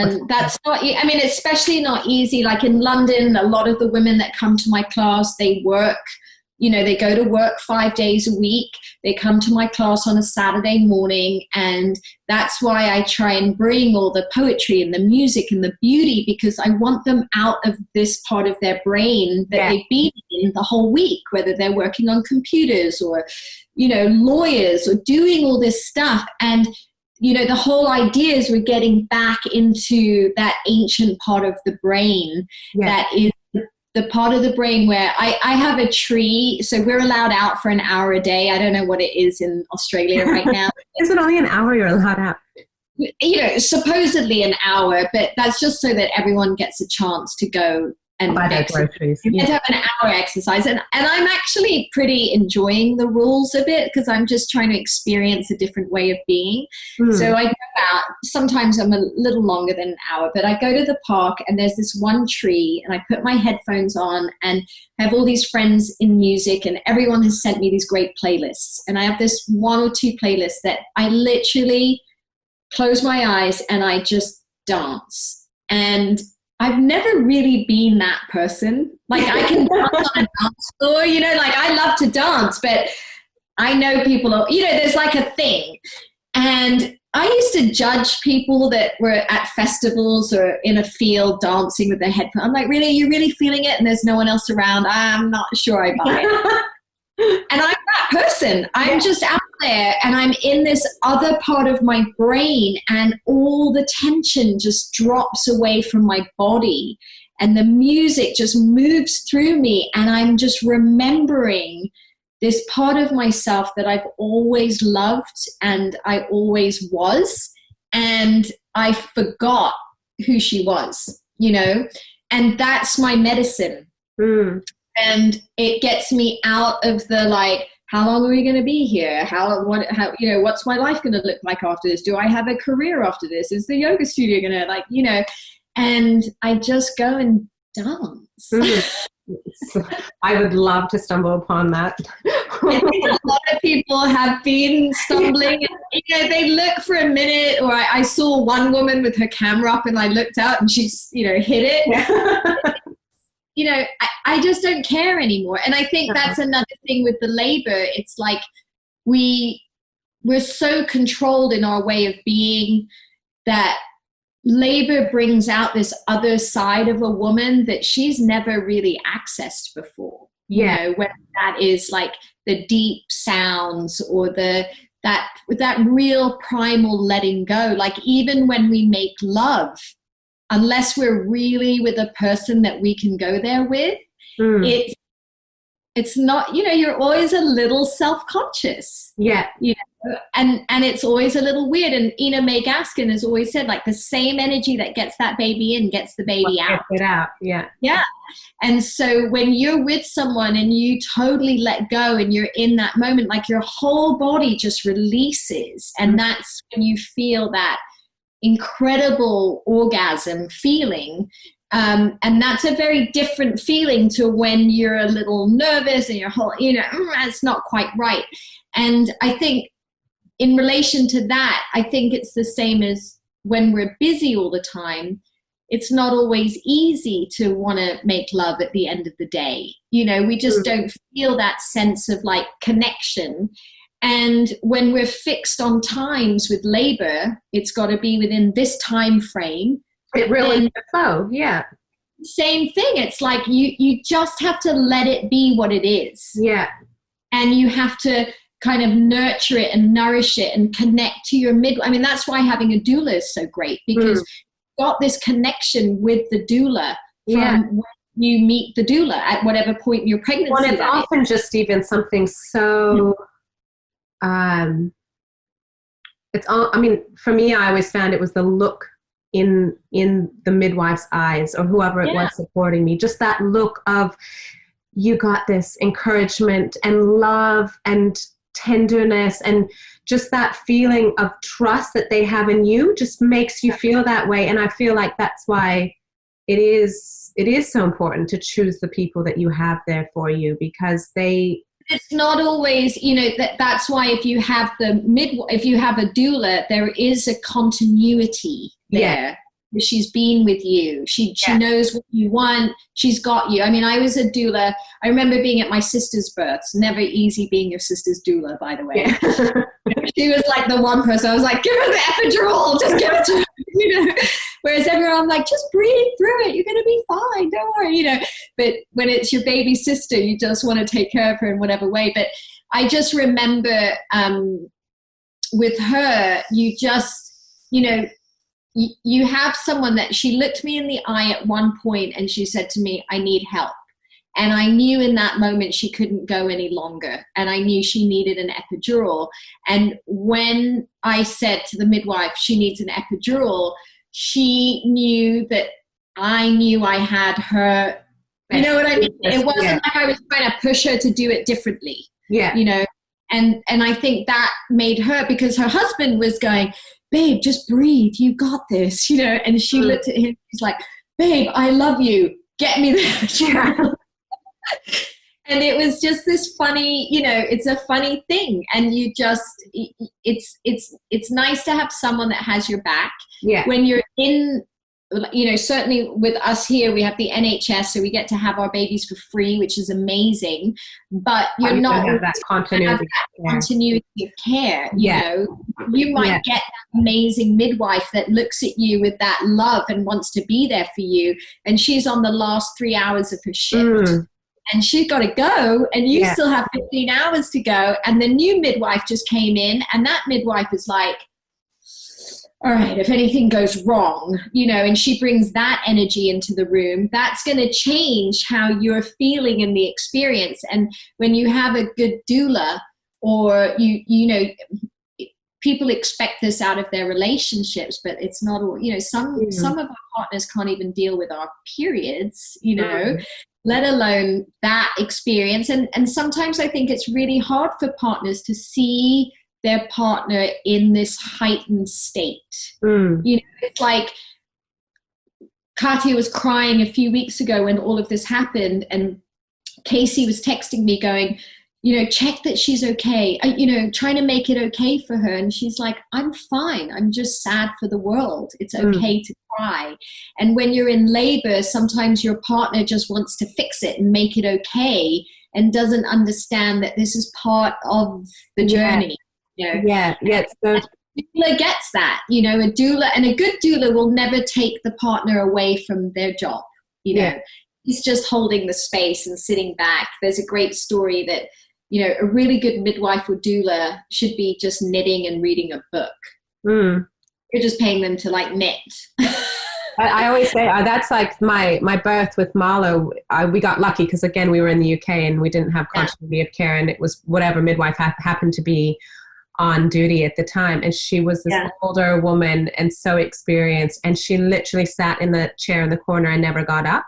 And that's not, I mean, especially not easy. Like in London, a lot of the women that come to my class, they work, they go to work 5 days a week. They come to my class on a Saturday morning. And that's why I try and bring all the poetry and the music and the beauty, because I want them out of this part of their brain that they've been in the whole week, whether they're working on computers or, lawyers or doing all this stuff. And the whole idea is we're getting back into that ancient part of the brain that is the part of the brain where I have a tree. So we're allowed out for an hour a day. I don't know what it is in Australia right now. Is it only an hour you're allowed out? Supposedly an hour, but that's just so that everyone gets a chance to go and buy their groceries. Yeah. To have an hour exercise. And I'm actually pretty enjoying the rules of it, because I'm just trying to experience a different way of being. So I go out, sometimes I'm a little longer than an hour, but I go to the park and there's this one tree and I put my headphones on and have all these friends in music, and everyone has sent me these great playlists. And I have this 1 or 2 playlists that I literally close my eyes and I just dance. And I've never really been that person. Like I can dance on a dance floor, like I love to dance, but I know people are, there's like a thing. And I used to judge people that were at festivals or in a field dancing with their headphones. I'm like, really? Are you really feeling it? And there's no one else around. I'm not sure I buy it. And I'm that person. I'm just out there and I'm in this other part of my brain, and all the tension just drops away from my body and the music just moves through me, and I'm just remembering this part of myself that I've always loved and I always was, and I forgot who she was, and that's my medicine. And it gets me out of the how long are we going to be here? What's my life going to look like after this? Do I have a career after this? Is the yoga studio going to and I just go and dance. I would love to stumble upon that. I think a lot of people have been stumbling. They look for a minute, or I saw one woman with her camera up and I looked out and she's, hit it. I just don't care anymore. And I think that's another thing with the labor. It's like we're so controlled in our way of being that labor brings out this other side of a woman that she's never really accessed before. Whether that is like the deep sounds or that real primal letting go. Like even when we make love, unless we're really with a person that we can go there with, it's not, you're always a little self-conscious. And it's always a little weird. And Ina May Gaskin has always said, like, the same energy that gets that baby in gets the baby out. Get it out, Yeah. And so when you're with someone and you totally let go and you're in that moment, like your whole body just releases. And that's when you feel that incredible orgasm feeling. And that's a very different feeling to when you're a little nervous and your whole, it's not quite right. And I think in relation to that, I think it's the same as when we're busy all the time. It's not always easy to want to make love at the end of the day. We just don't feel that sense of like connection. And when we're fixed on times with labor, it's got to be within this time frame. It really is the flow, Same thing. It's like you just have to let it be what it is. And you have to kind of nurture it and nourish it and connect to your midwife. I mean, that's why having a doula is so great, because you've got this connection with the doula from when you meet the doula at whatever point in your pregnancy. Well, it's often just even something so... it's all, I mean, for me, I always found it was the look in the midwife's eyes, or whoever it was supporting me, just that look of, you got this, encouragement and love and tenderness, and just that feeling of trust that they have in you just makes you feel that way. And I feel like that's why it is so important to choose the people that you have there for you, because it's not always, that's why if you have if you have a doula, there is a continuity there. she's been with you. She knows what you want. She's got you. I mean, I was a doula. I remember being at my sister's births. Never easy being your sister's doula, by the way. Yeah. She was like the one person. I was like, give her the epidural. Just give it to her. You know? Whereas everyone, I'm like, just breathe through it. You're going to be fine. Don't worry. You know. But when it's your baby sister, you just want to take care of her in whatever way. But I just remember with her, you just, you know, you have someone that she looked me in the eye at one point and she said to me, I need help. And I knew in that moment she couldn't go any longer. And I knew she needed an epidural. And when I said to the midwife, she needs an epidural, she knew that I knew I had her, you know what I mean? It wasn't like I was trying to push her to do it differently. Yeah. You know, and I think that made her, because her husband was going, babe, just breathe. You got this, you know. And she looked at him. She's like, babe, I love you. Get me the And it was just this funny, you know, it's a funny thing. And you just, it's nice to have someone that has your back. Yeah. When you're in, you know, certainly with us here, we have the NHS, so we get to have our babies for free, which is amazing. But you're not have that continuity of care. You know, you might get that amazing midwife that looks at you with that love and wants to be there for you, and she's on the last 3 hours of her shift. And she's got to go, and you still have 15 hours to go. And the new midwife just came in, and that midwife is like, all right, if anything goes wrong, you know, and she brings that energy into the room, that's going to change how you're feeling in the experience. And when you have a good doula, or you know, people expect this out of their relationships, but it's not all, you know, some of our partners can't even deal with our periods, you know, let alone that experience. And sometimes I think it's really hard for partners to see their partner in this heightened state. You know, it's like Katia was crying a few weeks ago when all of this happened, and Casey was texting me going, you know, check that she's okay, you know, trying to make it okay for her. And she's like, I'm fine. I'm just sad for the world. It's okay to cry. And when you're in labor, sometimes your partner just wants to fix it and make it okay, and doesn't understand that this is part of the journey. You know? So doula gets that, you know, a doula, and a good doula will never take the partner away from their job. You know, he's just holding the space and sitting back. There's a great story that, you know, a really good midwife or doula should be just knitting and reading a book. You're just paying them to like knit. I always say that's like my birth with Marlo. We got lucky because, again, we were in the UK and we didn't have continuity of care, and it was whatever midwife happened to be on duty at the time. And she was this older woman and so experienced, and she literally sat in the chair in the corner and never got up.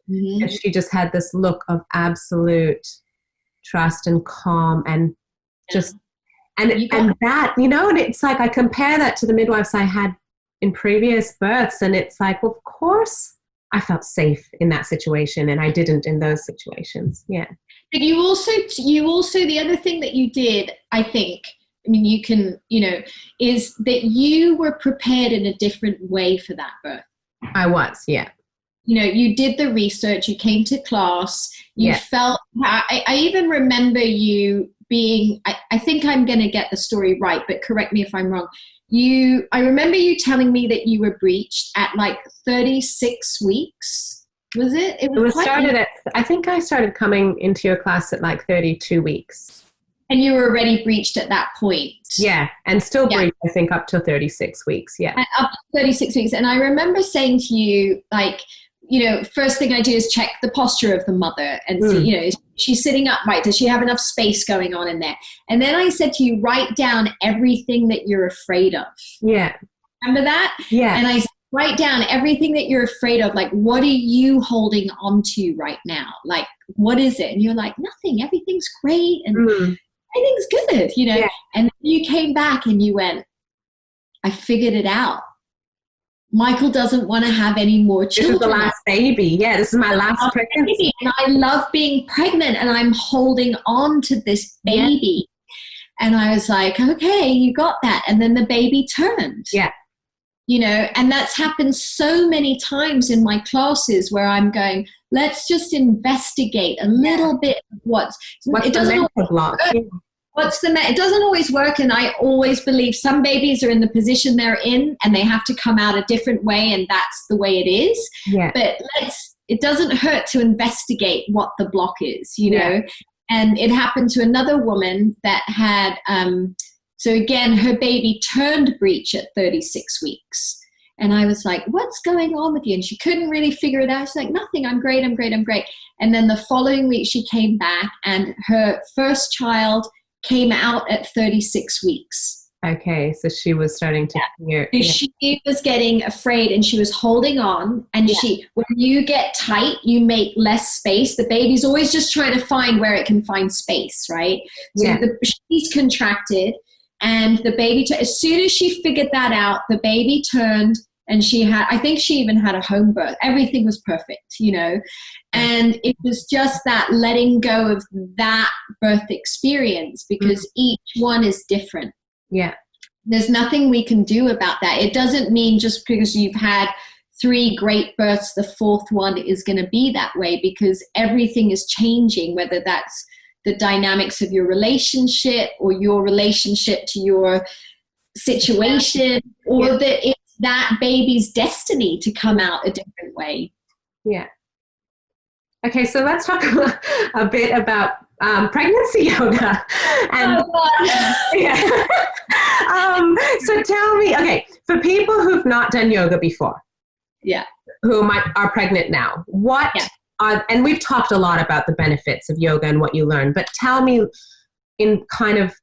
And she just had this look of absolute trust and calm and just and that, you know, and it's like I compare that to the midwives I had in previous births, and it's like, well, of course I felt safe in that situation, and I didn't in those situations. But you also the other thing that you did, I think, I mean, you can, you know, is that you were prepared in a different way for that birth. I was, You know, you did the research, you came to class, you felt, I even remember you being, I think I'm going to get the story right, but correct me if I'm wrong. I remember you telling me that you were breached at like 36 weeks. Was it? I think I started coming into your class at like 32 weeks. And you were already breached at that point. Yeah, and still breached, I think, up to 36 weeks, Up to 36 weeks. And I remember saying to you, like, you know, first thing I do is check the posture of the mother and see, you know, is she sitting upright? Does she have enough space going on in there? And then I said to you, write down everything that you're afraid of. Yeah. Remember that? Yeah. And I said, write down everything that you're afraid of. Like, what are you holding on to right now? Like, what is it? And you're like, nothing. Everything's great. And everything's good, you know. Yeah. And you came back and you went, I figured it out. Michael doesn't want to have any more children. This is the last baby. Yeah, this is my last pregnancy. And I love being pregnant, and I'm holding on to this baby. And I was like, okay, you got that. And then the baby turned. Yeah. you know, and that's happened so many times in my classes where I'm going, let's just investigate a little bit of what's it the doesn't mental block? it doesn't always work, and I always believe some babies are in the position they're in and they have to come out a different way, and that's the way it is. Yeah. But it doesn't hurt to investigate what the block is, you know. And it happened to another woman that had so again, her baby turned breech at 36 weeks. And I was like, what's going on with you? And she couldn't really figure it out. She's like, nothing, I'm great. And then the following week she came back and her first child came out at 36 weeks. Okay, so she was starting to fear. So she was getting afraid and she was holding on. And when you get tight, you make less space. The baby's always just trying to find where it can find space, right? So she's contracted. And the baby, as soon as she figured that out, the baby turned, and I think she even had a home birth. Everything was perfect, you know. And it was just that letting go of that birth experience, because each one is different. Yeah. There's nothing we can do about that. It doesn't mean just because you've had 3 great births, the 4th one is going to be that way, because everything is changing, whether that's the dynamics of your relationship or your relationship to your situation, or that it's that baby's destiny to come out a different way. Yeah. Okay, so let's talk a bit about pregnancy yoga. And so tell me, okay, for people who've not done yoga before, who are pregnant now, what and we've talked a lot about the benefits of yoga and what you learn, but tell me in kind of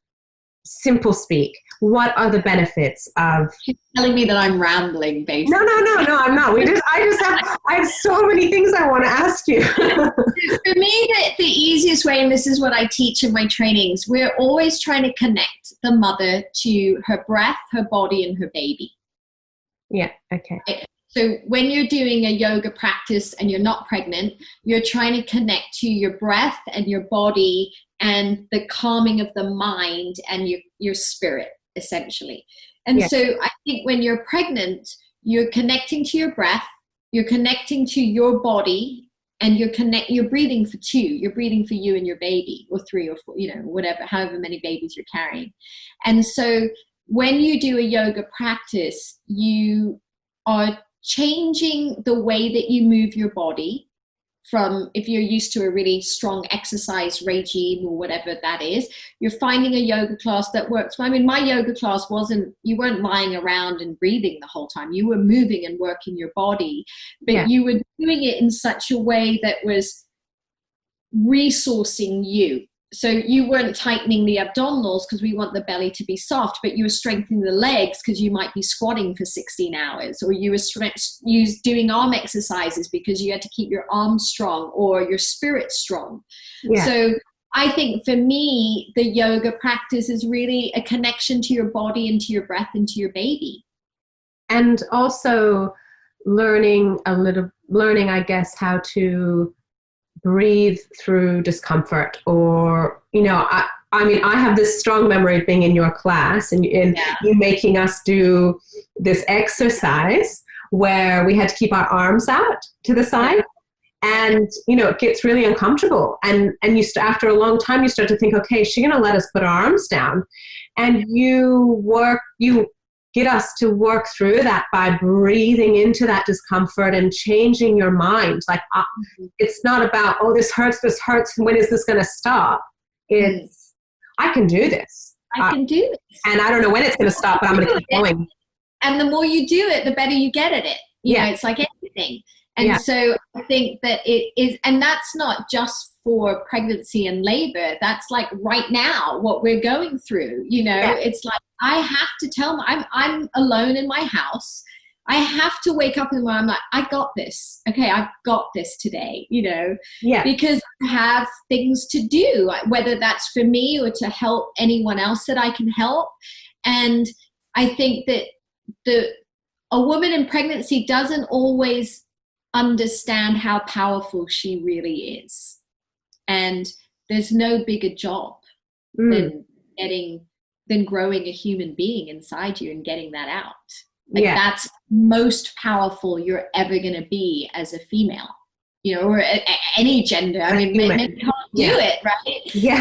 simple speak, what are the benefits of... She's telling me that I'm rambling, basically. No, I'm not. I have so many things I want to ask you. For me, the easiest way, and this is what I teach in my trainings, we're always trying to connect the mother to her breath, her body, and her baby. Yeah, okay. So when you're doing a yoga practice and you're not pregnant, you're trying to connect to your breath and your body and the calming of the mind and your spirit, essentially. And so I think when you're pregnant, you're connecting to your breath, you're connecting to your body, and you're breathing for 2. You're breathing for you and your baby, or 3 or 4, you know, whatever, however many babies you're carrying. And so when you do a yoga practice, you are changing the way that you move your body from, if you're used to a really strong exercise regime or whatever that is, you're finding a yoga class that works. I mean, my yoga class you weren't lying around and breathing the whole time. You were moving and working your body, but you were doing it in such a way that was resourcing you. So you weren't tightening the abdominals because we want the belly to be soft, but you were strengthening the legs because you might be squatting for 16 hours, or you were doing arm exercises because you had to keep your arms strong or your spirit strong. Yeah. So I think for me, the yoga practice is really a connection to your body and to your breath and to your baby. And also learning, I guess, how to breathe through discomfort, or, you know, I mean, I have this strong memory of being in your class and you making us do this exercise where we had to keep our arms out to the side. And, you know, it gets really uncomfortable. And after a long time, you start to think, okay, is she going to let us put our arms down? And you get us to work through that by breathing into that discomfort and changing your mind. Like, it's not about, oh, this hurts, when is this going to stop? It's, I can do this. I can do this. And I don't know when it's going to stop, but I'm going to keep going. And the more you do it, the better you get at it. You know, it's like anything. And so I think that it is, and that's not just for pregnancy and labor. That's like right now what we're going through, you know. It's like I have to tell I'm alone in my house. I have to wake up in the morning. I'm like, I got this. Okay, I've got this today, you know, because I have things to do, whether that's for me or to help anyone else that I can help. And I think that a woman in pregnancy doesn't always understand how powerful she really is. And there's no bigger job than growing a human being inside you and getting that out. Like that's most powerful you're ever going to be as a female, you know, or any gender. I mean, men can't do it, right? Yeah.